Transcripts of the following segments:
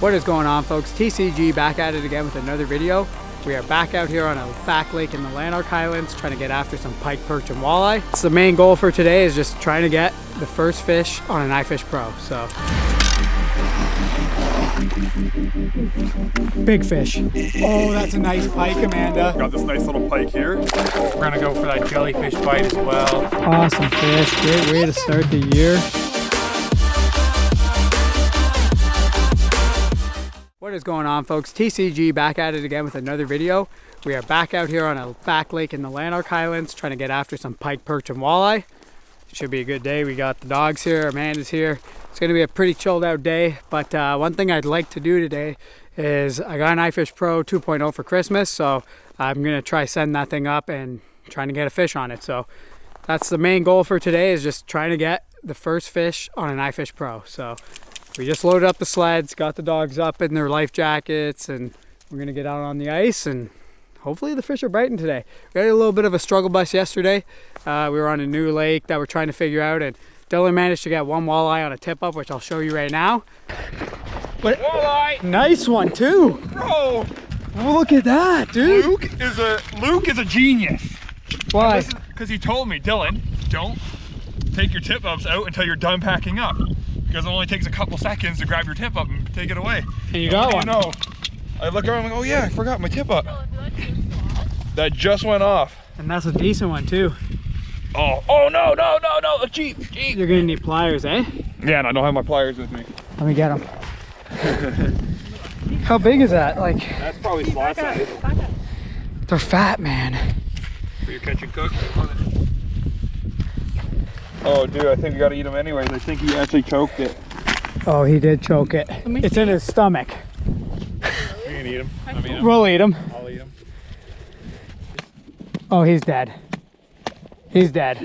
What is going on, folks? TCG back at it again with another video. We are back out here on a back lake in the Lanark Highlands trying to get after some pike, perch, and walleye. It's the main goal for today is just trying to get the first fish on an iFishPro. So big fish. Oh, that's a nice pike, Amanda. Got this nice little pike here. We're gonna go for that jellyfish bite as well. Awesome fish. Great way to start the year. What is going on, folks? TCG back at it again with another video. We are back out here on a back lake in the Lanark Highlands trying to get after some pike, perch, and walleye. It should be a good day. We got the dogs here, Amanda's here. It's going to be a pretty chilled out day, but one thing I'd like to do today is I got an iFishPro 2.0 for Christmas, so I'm going to try send that thing up and trying to get a fish on it. So that's the main goal for today, is just trying to get the first fish on an iFishPro. So we just loaded up the sleds, got the dogs up in their life jackets, and we're gonna get out on the ice and hopefully the fish are biting today. We had a little bit of a struggle bus yesterday. We were on a new lake that we're trying to figure out, and Dylan managed to get one walleye on a tip up, which I'll show you right now. But walleye! Nice one too! Bro! Oh, look at that, dude! Luke is a genius. Why? Because he told me, Dylan, don't take your tip ups out until you're done packing up. Because it only takes a couple seconds to grab your tip up and take it away. And you got one. No. I look around and I'm like, oh yeah, I forgot my tip up. That just went off. And that's a decent one too. Oh no, cheap. You're gonna need pliers, eh? Yeah, and I don't have my pliers with me. Let me get them. How big is that? Like, that's probably flat size. They're fat, man. For your catch and cook. Oh, dude, I think we gotta eat him anyways. I think he actually choked it. Oh, he did choke it. It's in his stomach. We can eat him. We'll eat him. I'll eat him. Oh, he's dead. He's dead.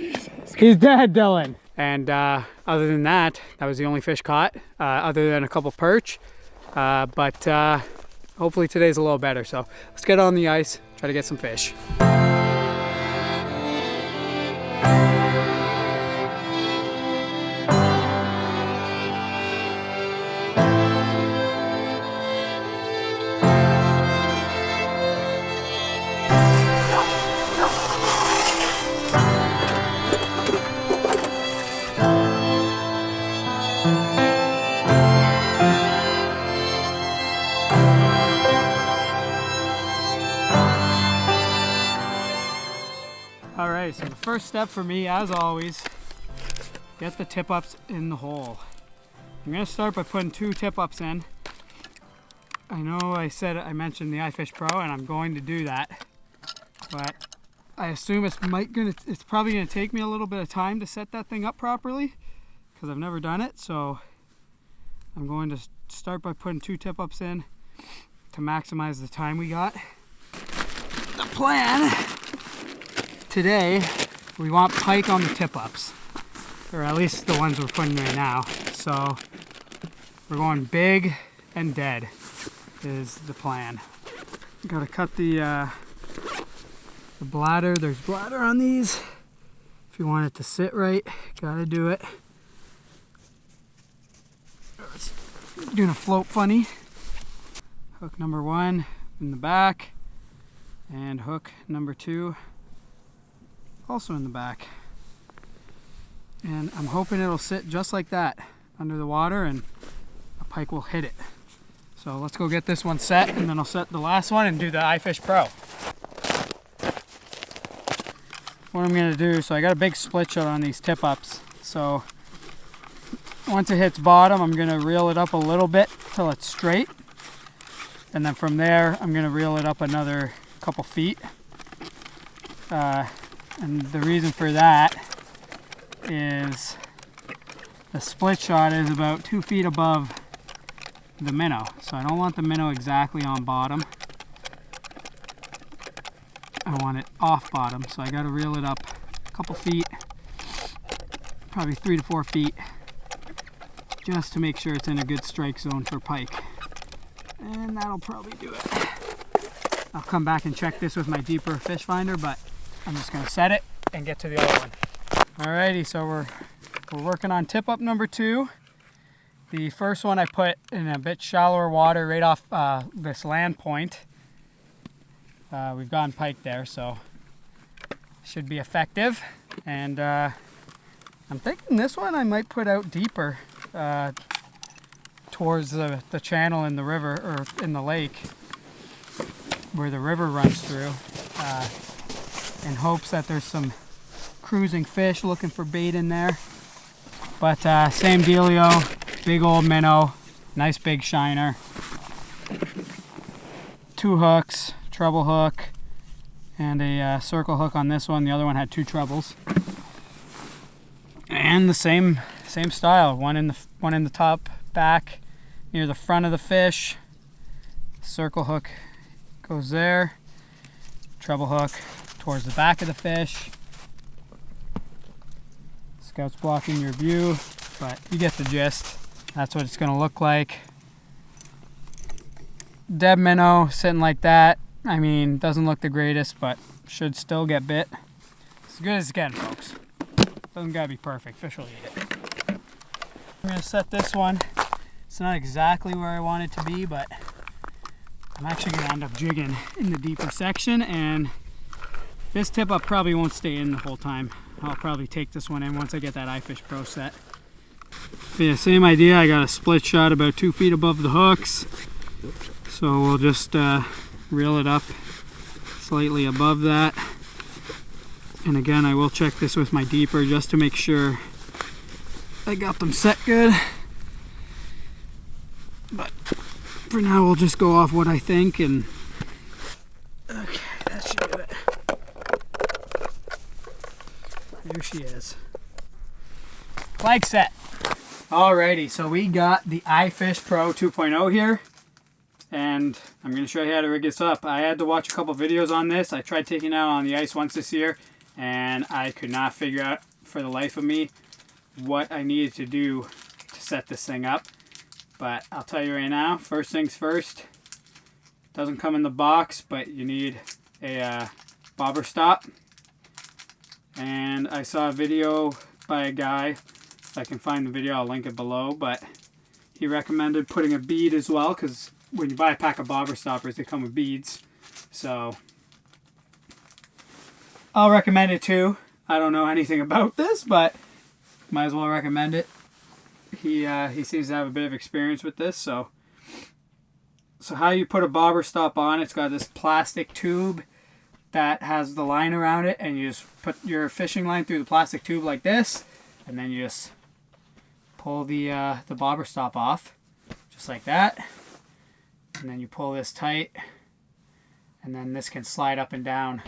He's dead, Dylan. And other than that, that was the only fish caught, other than a couple perch. But hopefully today's a little better. So let's get on the ice, try to get some fish. Alright, so the first step for me, as always, get the tip ups in the hole. I'm going to start by putting 2 tip ups in. I know I mentioned the iFishPro, and I'm going to do that, but I assume it's probably going to take me a little bit of time to set that thing up properly, because I've never done it. So I'm going to start by putting 2 tip ups in to maximize the time we got. The plan today, we want pike on the tip ups, or at least the ones we're putting right now. So we're going big and dead is the plan. Gotta cut the bladder. There's bladder on these. If you want it to sit right, gotta do it. It's gonna float funny. Hook number 1 in the back, and hook number 2 also in the back. And I'm hoping it'll sit just like that under the water and a pike will hit it. So let's go get this one set, and then I'll set the last one and do the iFishPro. What I'm gonna do, so I got a big split shot on these tip ups. So once it hits bottom, I'm gonna reel it up a little bit till it's straight. And then from there, I'm gonna reel it up another couple feet. And the reason for that is the split shot is about 2 feet above the minnow. So I don't want the minnow exactly on bottom. I want it off bottom. So I gotta reel it up a couple feet, probably 3 to 4 feet, just to make sure it's in a good strike zone for pike. And that'll probably do it. I'll come back and check this with my deeper fish finder, but I'm just gonna set it and get to the other one. Alrighty, so we're working on tip up number 2, The first one I put in a bit shallower water right off this land point. We've gone pike there, so should be effective. And I'm thinking this one I might put out deeper towards the channel in the river, or in the lake where the river runs through, in hopes that there's some cruising fish looking for bait in there. But same dealio, big old minnow, nice big shiner, 2 hooks, treble hook, and a circle hook on this one. The other one had 2 trebles, and the same style. One in the top back near the front of the fish. Circle hook goes there. Treble hook towards the back of the fish. Scout's blocking your view, but you get the gist. That's what it's going to look like. Dead minnow sitting like that. I mean, doesn't look the greatest, but should still get bit. As good as it can, folks. Doesn't gotta be perfect. Fish will eat it. I'm gonna set this one. It's not exactly where I want it to be, but I'm actually gonna end up jigging in the deeper section, and this tip up probably won't stay in the whole time. I'll probably take this one in once I get that iFishPro set. But yeah, same idea. I got a split shot about 2 feet above the hooks, so we'll just reel it up slightly above that. And again, I will check this with my deeper just to make sure I got them set good. But for now, we'll just go off what I think, and okay, that should do it. There she is. Flag set. Alrighty, so we got the iFishPro 2.0 here, and I'm going to show you how to rig this up. I had to watch a couple videos on this. I tried taking it out on the ice once this year, and I could not figure out for the life of me what I needed to do to set this thing up. But I'll tell you right now, first things first, doesn't come in the box, but you need a bobber stop. And I saw a video by a guy, if I can find the video I'll link it below, but he recommended putting a bead as well, because when you buy a pack of bobber stoppers, they come with beads. So I'll recommend it too. I don't know anything about this, but might as well recommend it. He seems to have a bit of experience with this. So how you put a bobber stop on, it's got this plastic tube that has the line around it, and you just put your fishing line through the plastic tube like this, and then you just pull the bobber stop off, just like that. And then you pull this tight, and then this can slide up and down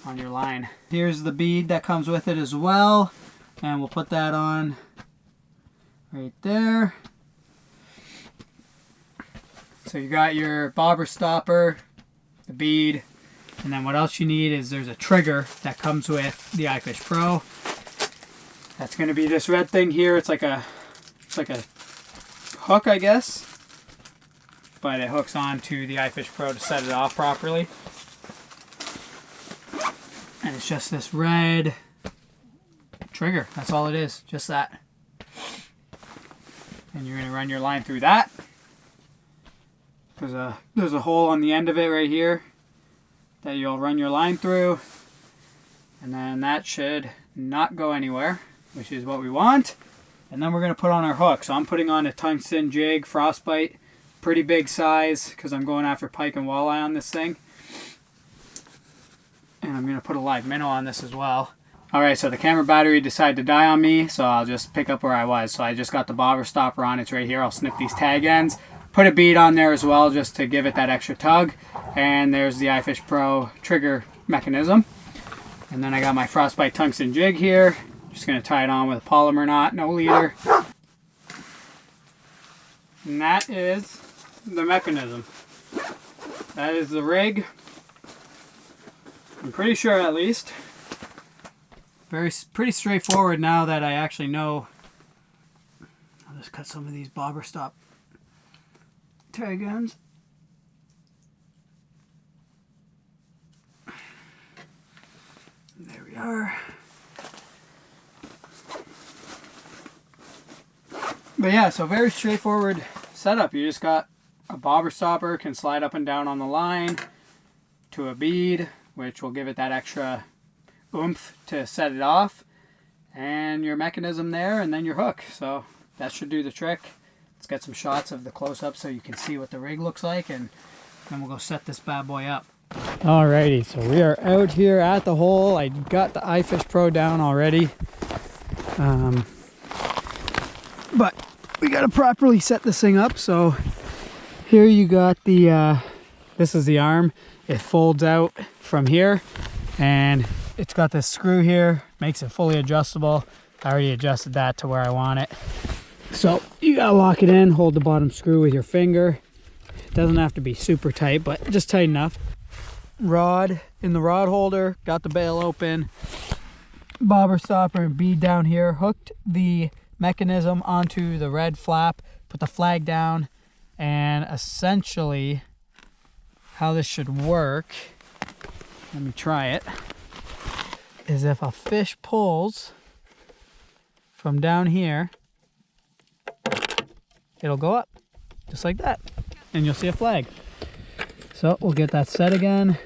on your line. Here's the bead that comes with it as well, and we'll put that on right there. So you got your bobber stopper, the bead, and then what else you need is there's a trigger that comes with the iFishPro. That's going to be this red thing here. It's like a hook, I guess, but it hooks onto the iFishPro to set it off properly. And it's just this red trigger. That's all it is, just that. And you're going to run your line through that. There's a hole on the end of it right here that you'll run your line through, and then that should not go anywhere, which is what we want. And then we're going to put on our hook. So I'm putting on a tungsten jig frostbite, pretty big size, because I'm going after pike and walleye on this thing. And I'm going to put a live minnow on this as well. Alright, so the camera battery decided to die on me, so I'll just pick up where I was. So I just got the bobber stopper on, it's right here. I'll snip these tag ends, put a bead on there as well just to give it that extra tug. And there's the iFishPro trigger mechanism. And then I got my frostbite tungsten jig here. Just going to tie it on with a polymer knot, no leader. And that is the mechanism. That is the rig. I'm pretty sure, at least. Pretty straightforward now that I actually know. I'll just cut some of these bobber stop tag ends. There we are. But yeah, so very straightforward setup. You just got a bobber stopper, can slide up and down on the line to a bead, which will give it that extra oomph to set it off, and your mechanism there, and then your hook. So that should do the trick. Let's get some shots of the close-up so you can see what the rig looks like, and then we'll go set this bad boy up. Alrighty, so we are out here at the hole. I got the iFishPro down already, but we got to properly set this thing up. So here you got the this is the arm. It folds out from here, and it's got this screw here, makes it fully adjustable. I already adjusted that to where I want it. So you gotta lock it in, hold the bottom screw with your finger. It doesn't have to be super tight, but just tight enough. Rod in the rod holder, got the bail open, bobber stopper and bead down here, hooked the mechanism onto the red flap, put the flag down, and essentially how this should work, let me try it, is if a fish pulls from down here, it'll go up just like that, and you'll see a flag. So we'll get that set again,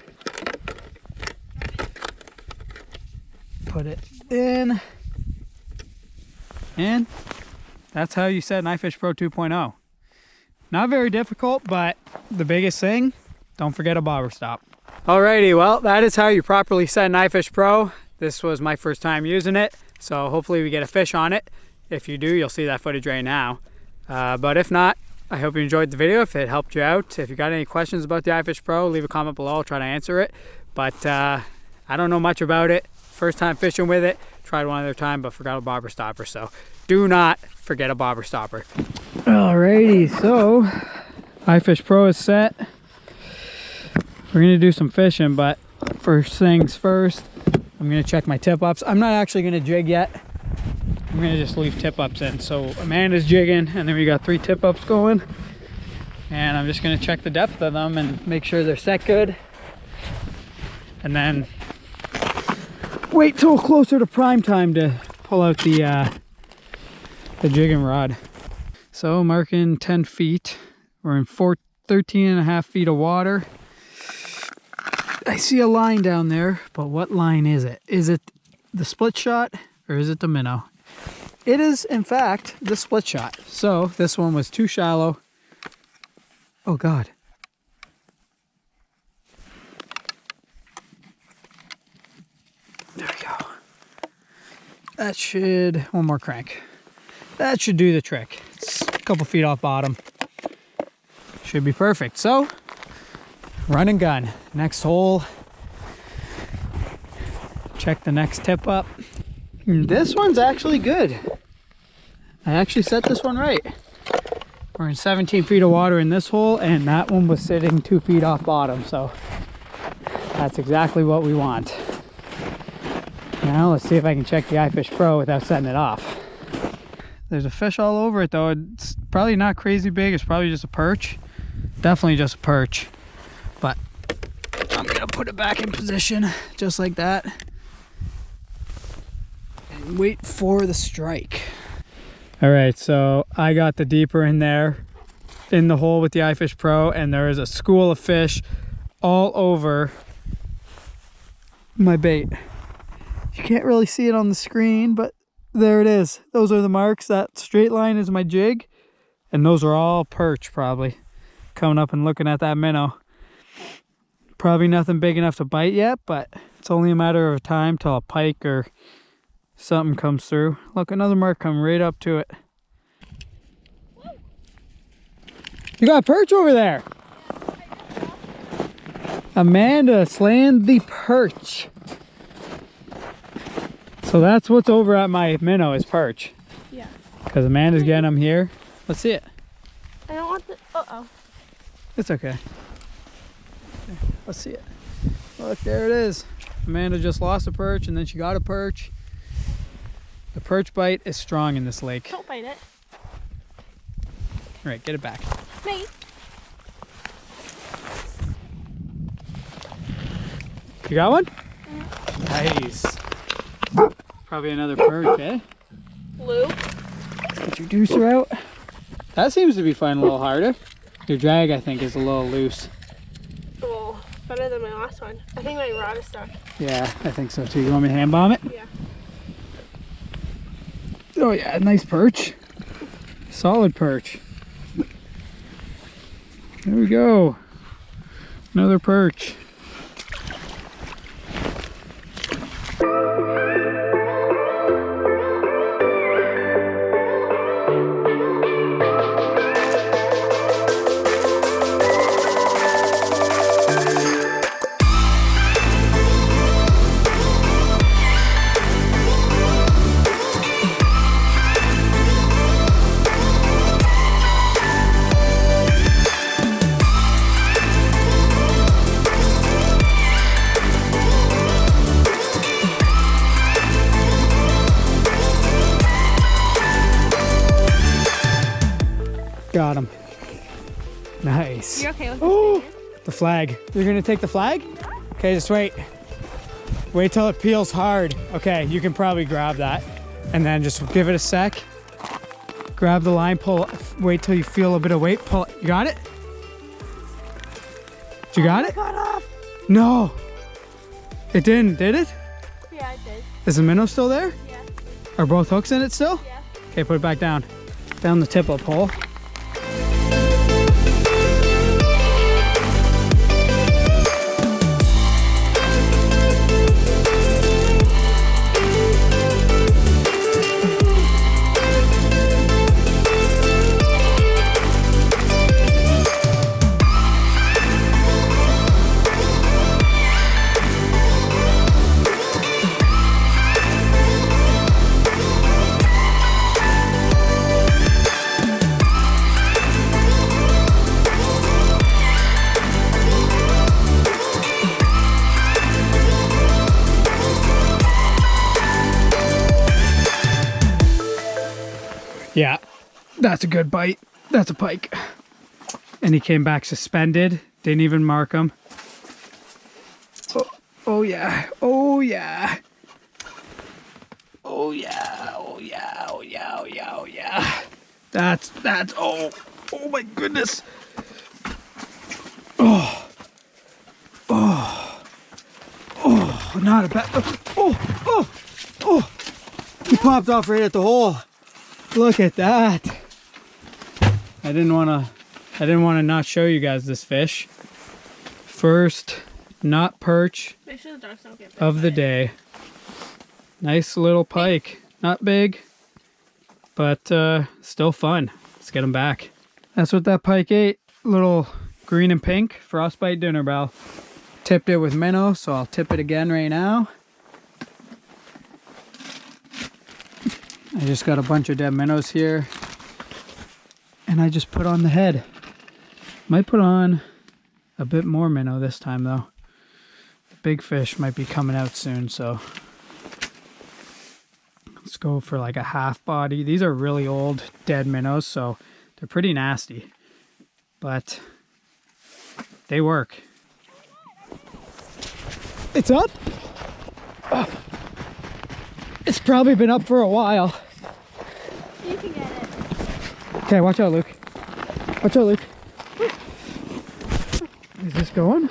put it in, and that's how you set an iFishPro 2.0. Not very difficult, but the biggest thing, don't forget a bobber stop. Alrighty, well, that is how you properly set an iFishPro. This was my first time using it, so hopefully we get a fish on it. If you do, you'll see that footage right now. But if not, I hope you enjoyed the video. If it helped you out, if you got any questions about the iFishPro, leave a comment below. I'll try to answer it. But I don't know much about it. First time fishing with it. Tried one other time, but forgot a bobber stopper. So do not forget a bobber stopper. Alrighty, so iFishPro is set. We're gonna do some fishing, but first things first, I'm gonna check my tip ups. I'm not actually gonna jig yet. I'm gonna just leave tip ups in. So Amanda's jigging, and then we got 3 tip ups going. And I'm just gonna check the depth of them and make sure they're set good. And then wait till closer to prime time to pull out the jigging rod. So marking 10 feet. We're in 13.5 feet of water. I see a line down there, but what line is it? Is it the split shot or is it the minnow? It is, in fact, the split shot. So this one was too shallow. Oh God. There we go. That should, one more crank. That should do the trick. It's a couple feet off bottom. Should be perfect. So, run and gun. Next hole. Check the next tip up. This one's actually good. I actually set this one right. We're in 17 feet of water in this hole, and that one was sitting 2 feet off bottom. So, that's exactly what we want. Now let's see if I can check the iFishPro without setting it off. There's a fish all over it though. It's probably not crazy big. It's probably just a perch. Definitely just a perch. But I'm gonna put it back in position just like that and wait for the strike. All right, so I got the deeper in there in the hole with the iFishPro, and there is a school of fish all over my bait. You can't really see it on the screen, but there it is. Those are the marks. That straight line is my jig, and those are all perch probably. Coming up and looking at that minnow. Probably nothing big enough to bite yet, but it's only a matter of time till a pike or something comes through. Look, another mark coming right up to it. You got a perch over there. Amanda slaying the perch. So that's what's over at my minnow is perch. Yeah. Because Amanda's getting them here. Let's see it. I don't want the, uh-oh. It's okay. Let's see it. Look, there it is. Amanda just lost a perch and then she got a perch. The perch bite is strong in this lake. Don't bite it. All right, get it back. Me. You got one? Nice. Probably another perch, eh? Blue. Let's get your deucer out. That seems to be flying a little harder. Your drag, I think, is a little loose. Oh, better than my last one. I think my rod is stuck. Yeah, I think so too. You want me to hand bomb it? Yeah. Oh yeah, nice perch. Solid perch. There we go. Another perch. Got him. Nice. You're okay with Oh, this? the flag. You're gonna take the flag? Okay, just wait. Wait till it peels hard. Okay, you can probably grab that. And then just give it a sec. Grab the line, pull, wait till you feel a bit of weight, pull it. You got it? You got it? Got off. No. It didn't, did it? Yeah, I did. Is the minnow still there? Yeah. Are both hooks in it still? Yeah. Okay, put it back down. Down the tip up hole. Yeah, that's a good bite. That's a pike. And he came back suspended. Didn't even mark him. Oh, oh yeah. Oh yeah. Oh yeah. Oh yeah. Oh yeah. Oh yeah. Oh yeah. That's, oh my goodness. Oh. Oh. Oh, not a bad, oh. He popped off right at the hole. Look at that. I didn't want to not show you guys this fish. First not perch Make sure the dogs don't get bit of the by it. day. Nice little pike. Not big, but still fun. Let's get him back. That's what that pike ate. Little green and pink frostbite dinner bell. Tipped it with minnow, so I'll tip it again right now. I just got a bunch of dead minnows here, and I just put on the head. Might put on a bit more minnow this time though. The big fish might be coming out soon, so let's go for like a half body. These are really old dead minnows, so they're pretty nasty, but they work. It's up? Oh. It's probably been up for a while. You can get it. Okay, watch out, Luke. Watch out, Luke. Is this going?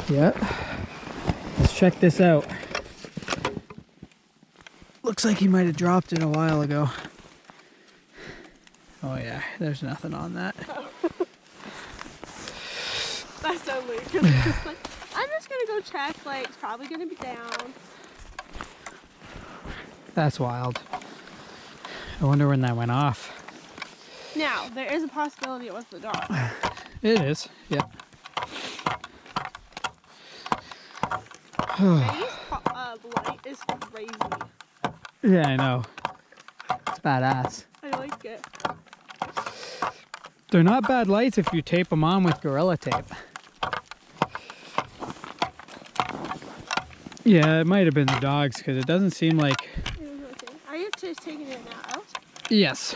Yeah. Let's check this out. Looks like he might have dropped it a while ago. Oh yeah, there's nothing on that. That's so weird. 'Cause it's just like, I'm just gonna go check. Like, it's probably gonna be down. That's wild. I wonder when that went off. Now, there is a possibility it was the dog. It is, yeah. Brady's light is crazy. Yeah, I know. It's badass. I like it. They're not bad lights if you tape them on with Gorilla Tape. Yeah, it might have been the dogs because it doesn't seem like... Are you just taking it now out? Yes.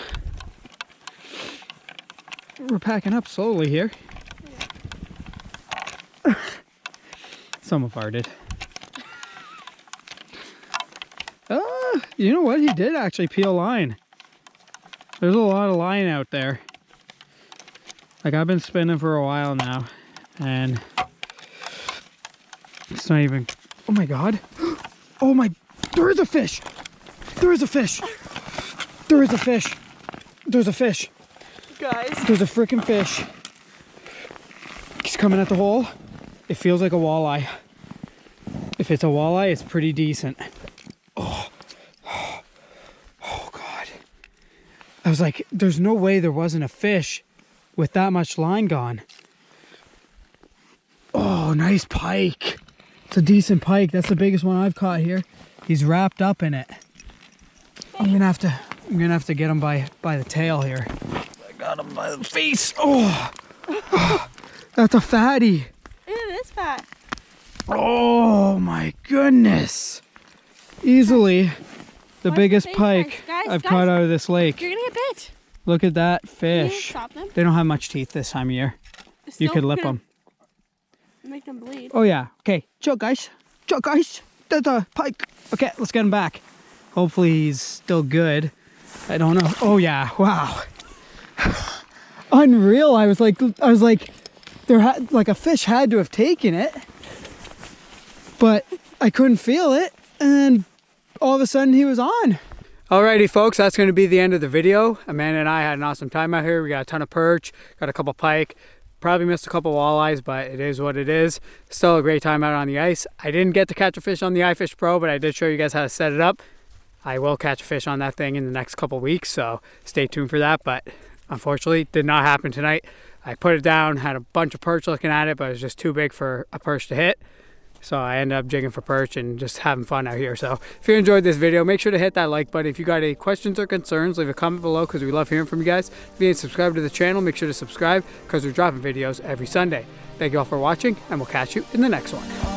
We're packing up slowly here. Yeah. Someone farted. You know what? He did actually peel line. There's a lot of line out there. Like, I've been spinning for a while now, and it's not even, oh my God. Oh my, there is a fish. There is a fish. There is a fish. There's a fish. Guys. There's a freaking fish. He's coming at the hole. It feels like a walleye. If it's a walleye, it's pretty decent. Oh. Oh God. I was like, there's no way there wasn't a fish with that much line gone. Oh, nice pike. It's a decent pike. That's the biggest one I've caught here. He's wrapped up in it. I'm gonna have to get him by the tail here. I got him by the face. Oh, that's a fatty. It is fat. Oh my goodness. Easily the biggest pike I've caught out of this lake. You're gonna get bit. Look at that Can you fish. stop them? They don't have much teeth this time of year. You could lip them. Make them bleed. Oh yeah. Okay. Chill, guys. Chill, guys. That's a pike. Okay, let's get him back. Hopefully he's still good. I don't know. Oh yeah. Wow. Unreal. I was like, there had like a fish had to have taken it, but I couldn't feel it, and all of a sudden he was on. Alrighty folks, that's going to be the end of the video. Amanda and I had an awesome time out here. We got a ton of perch, got a couple pike, probably missed a couple walleyes, but it is what it is. Still a great time out on the ice. I didn't get to catch a fish on the iFishPro, but I did show you guys how to set it up. I will catch a fish on that thing in the next couple weeks, so stay tuned for that, but unfortunately did not happen tonight. I put it down, had a bunch of perch looking at it, but it was just too big for a perch to hit. So I ended up jigging for perch and just having fun out here. So if you enjoyed this video, make sure to hit that like button. If you got any questions or concerns, leave a comment below because we love hearing from you guys. If you ain't subscribed to the channel, make sure to subscribe because we're dropping videos every Sunday. Thank you all for watching, and we'll catch you in the next one.